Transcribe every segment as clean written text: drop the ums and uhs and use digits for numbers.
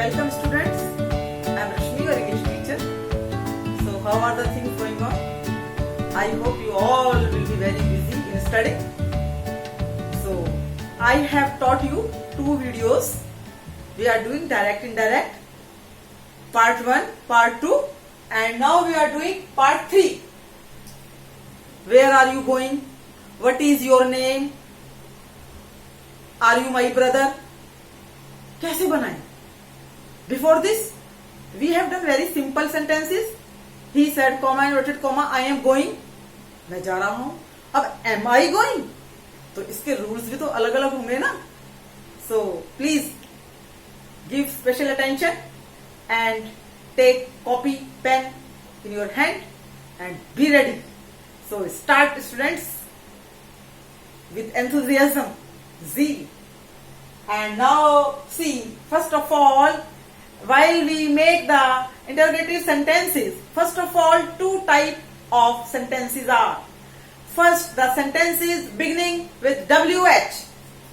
Welcome students, I am Rashmi, your English teacher. So how are the things going on? I hope you all will be very busy in studying. So I have taught you two videos. We are doing direct indirect, part 1, part 2, and now we are doing part 3. Where are you going? What is your name? Are you my brother? कैसे बनाएं? Before this, we have done very simple sentences. He said, comma, inverted comma, I am going. मैं जा रहा हूं. अब am I going? तो इसके rules भी तो अलग अलग होंगे ना. So please give special attention and take copy, pen in your hand and be ready. So start students with enthusiasm, zeal. And now see, first of all, while we make the interrogative sentences, first of all, two types of sentences are. First, the sentences beginning with WH.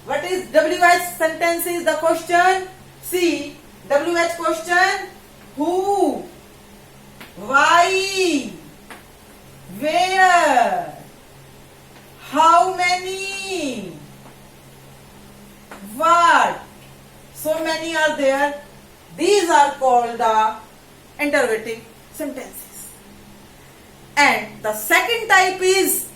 What is WH sentence? Is the question. See, WH question: who, why, where, how many, what. So many are there. These are called the interrogative sentences. And the second type is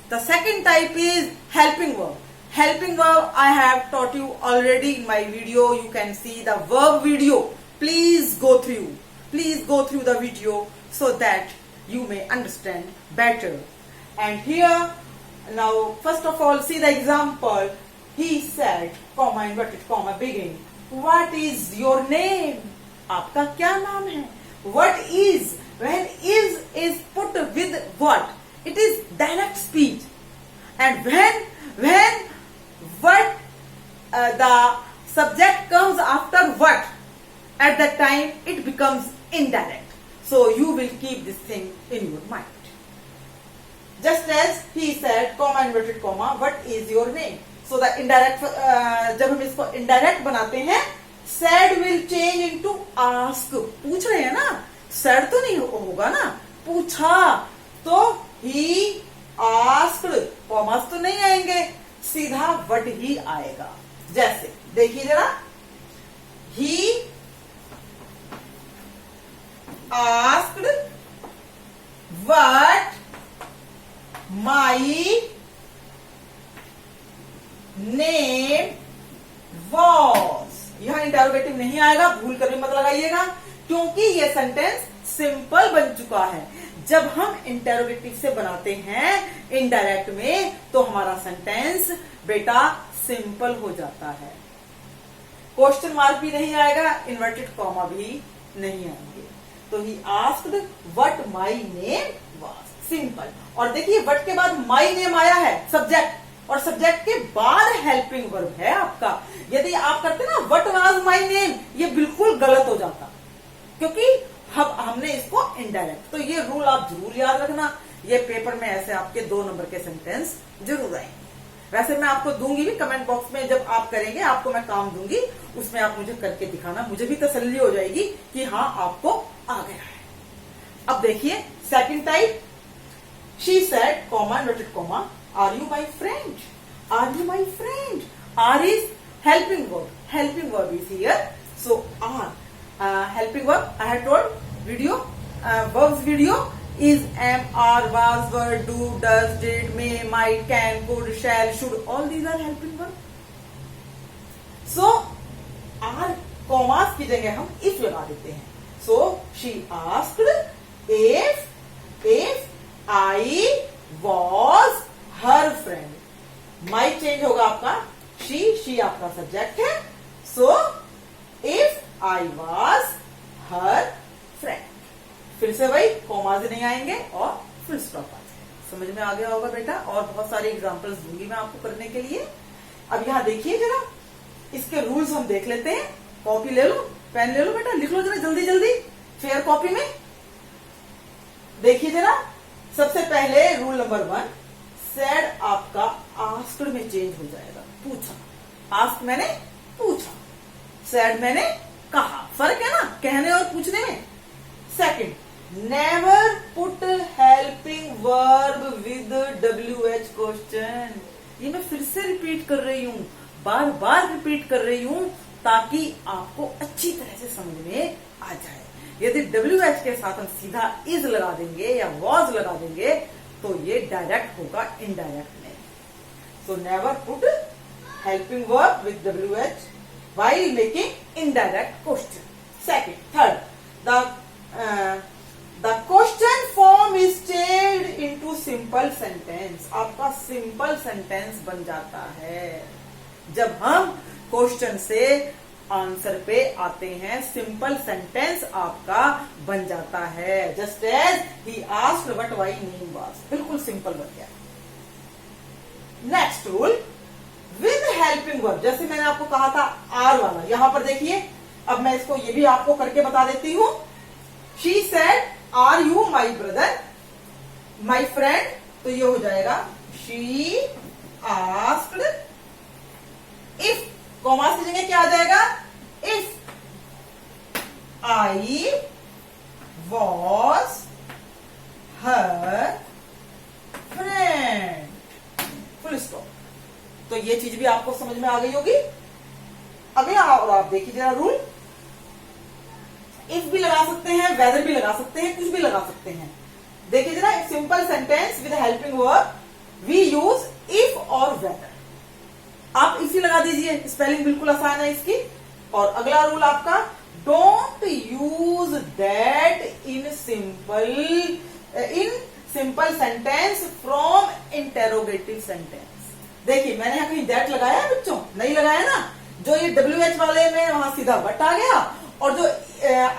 helping verb. Helping verb I have taught you already in my video. You can see the verb video. Please go through the video so that you may understand better. And here now first of all see the example. He said, comma, inverted comma, begin. What is your name? आपका क्या नाम है? What is? When is put with what? It is direct speech. And when what the subject comes after what, at that time it becomes indirect. So you will keep this thing in your mind. Just as he said, comma, inverted comma, what is your name? So the indirect, जब हम इसको indirect बनाते हैं, said will change into ask. पूछ रहे हैं ना, said तो नहीं होगा ना, पूछा तो he asked, commas तो नहीं आएंगे, सीधा what ही आएगा. जैसे देखिए जरा, he asked what my name was. यहां इंटरोगेटिव नहीं आएगा, भूल कर भी मत लगाइएगा, क्योंकि ये सेंटेंस सिंपल बन चुका है. जब हम इंटरोगेटिव से बनाते हैं इनडायरेक्ट में, तो हमारा सेंटेंस बेटा सिंपल हो जाता है. क्वेश्चन मार्क भी नहीं आएगा, इन्वर्टेड कॉमा भी नहीं आएंगे. तो ही asked what my name was. Simple. और देखिए व्हाट के बाद माय नेम आया है, सब्जेक्ट, और सब्जेक्ट के बाद हेल्पिंग वर्ब है आपका. यदि आप करते ना व्हाट वाज माय नेम, ये बिल्कुल गलत हो जाता, क्योंकि हमने इसको इनडायरेक्ट. तो ये रूल आप जरूर याद रखना. ये पेपर में ऐसे आपके 2 नंबर के सेंटेंस जरूर आएंगे. वैसे मैं आपको दूंगी भी कमेंट बॉक्स में, जब आप करेंगे आपको मैं काम दूंगी, उसमें आप मुझे करके दिखाना, मुझे भी तसल्ली हो जाएगी कि हाँ आपको आ गया है. अब देखिए second type. She said, comma, inverted comma, are you my friend? Are you my friend? Are is helping verb. Helping verb is here. So are helping verb. I have told video verbs video is am, are, was, were, do, does, did, may, might, can, could, shall, should. All these are helping verb. So are commas की जगह हम if लगा देते हैं. So she asked if I was her friend. My change होगा आपका she आपका subject है. So if I was her friend. फिर से वही कॉमाज नहीं आएंगे और फुल स्टॉप आ जाएगा. समझ में आ गया होगा बेटा. और बहुत सारे एग्जांपल्स दूंगी मैं आपको करने के लिए. अब यहाँ देखिए जरा, इसके रूल्स हम देख लेते हैं. कॉपी ले लो, पेन ले लो बेटा, लिख लो जरा जल्दी जल्दी फेयर कॉपी में. देखिए जरा, सबसे पहले रूल नंबर 1, सेड आपका आस्क्ड में चेंज हो जाएगा. पूछा, आस्क मैंने पूछा, सेड मैंने कहा। फर्क है ना कहने और पूछने में। Second, never put helping verb with WH question. ये मैं फिर से रिपीट कर रही हूं, बार बार रिपीट कर रही हूं ताकि आपको अच्छी तरह से समझ में आ जाए। यदि WH के साथ हम सीधा इज लगा देंगे या वॉज लगा देंगे तो ये डायरेक्ट होगा इनडायरेक्ट में। So never put helping verb with WH while making indirect question. Second, third, the question form is changed into simple sentence. आपका simple sentence बन जाता है जब हम क्वेश्चन से आंसर पे आते हैं। सिंपल सेंटेंस आपका बन जाता है। Just as he asked what my name was, बिल्कुल सिंपल बन गया। Next rule, with helping verb, जैसे मैंने आपको कहा था आर वाला, यहां पर देखिए, अब मैं इसको ये भी आपको करके बता देती हूं। She said are you my brother, my friend, तो ये हो जाएगा शी आस्क्ड, इफ कॉमा की जगह क्या आ जाएगा, if I was her friend, full stop. तो ये चीज भी आपको समझ में आ गई होगी। अगला और आप देखिए जरा रूल, इफ भी लगा सकते हैं, वेदर भी लगा सकते हैं, कुछ भी लगा सकते हैं। देखिए जरा, एक simple sentence with helping verb we use if और वेदर। आप इसी लगा दीजिए, स्पेलिंग बिल्कुल आसान है इसकी। और अगला रूल आपका, don't use that in simple sentence from interrogative sentence. देखिए मैंने यहां कहीं दैट लगाया है बच्चों, नहीं लगाया ना। जो ये WH वाले में वहां सीधा बट आ गया, और जो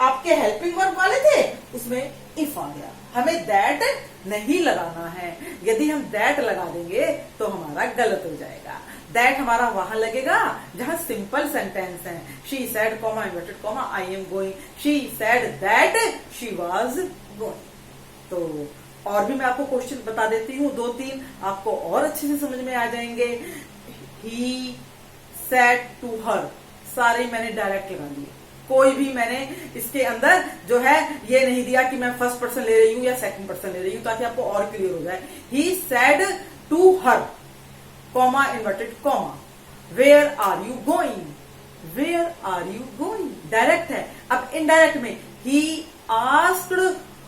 आपके हेल्पिंग वर्ब वाले थे उसमें इफ आ गया। हमें दैट नहीं लगाना है। यदि हम दैट लगा देंगे तो हमारा गलत हो जाएगा। दैट हमारा वहां लगेगा जहां सिंपल सेंटेंस है। She said comma inverted comma I am going, she said that she was going. तो और भी मैं आपको क्वेश्चन बता देती हूँ, 2-3 आपको और अच्छे से समझ में आ जाएंगे। ही सेड टू हर, सारे मैंने डायरेक्ट लगा दिए, कोई भी मैंने इसके अंदर जो है ये नहीं दिया कि मैं फर्स्ट पर्सन ले रही हूं या सेकंड पर्सन ले रही हूं, ताकि आपको और क्लियर हो जाए। He said to her comma inverted comma, where are you going, where are you going, direct है। अब इनडायरेक्ट में, he asked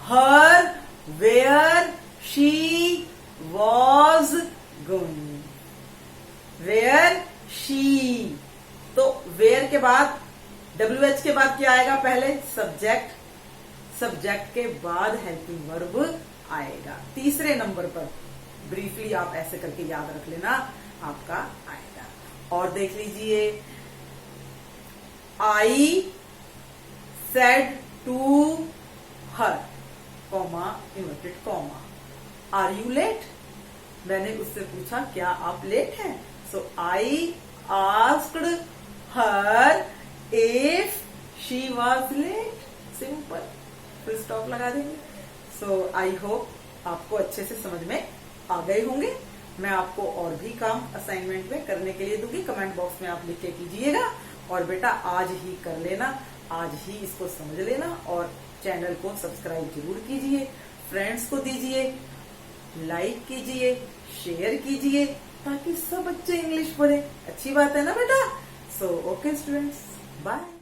her where she was going, where she. तो वेयर के बाद WH के बाद क्या आएगा, पहले सब्जेक्ट, सब्जेक्ट के बाद हेल्पिंग वर्ब आएगा। तीसरे नंबर पर ब्रीफली आप ऐसे करके याद रख लेना, आपका आएगा। और देख लीजिए, I said to her comma inverted comma, are you late, मैंने उससे पूछा क्या आप लेट हैं। So I asked her if she was late, simple, full stop लगा देंगे। सो आई होप आपको अच्छे से समझ में आ गए होंगे। मैं आपको और भी काम असाइनमेंट में करने के लिए दूंगी, कमेंट बॉक्स में आप लिख के कीजिएगा। और बेटा आज ही कर लेना, आज ही इसको समझ लेना, और चैनल को सब्सक्राइब जरूर कीजिए, फ्रेंड्स को दीजिए, लाइक कीजिए, शेयर कीजिए, ताकि सब बच्चे इंग्लिश पढ़े। अच्छी बात है ना बेटा। So okay students, bye.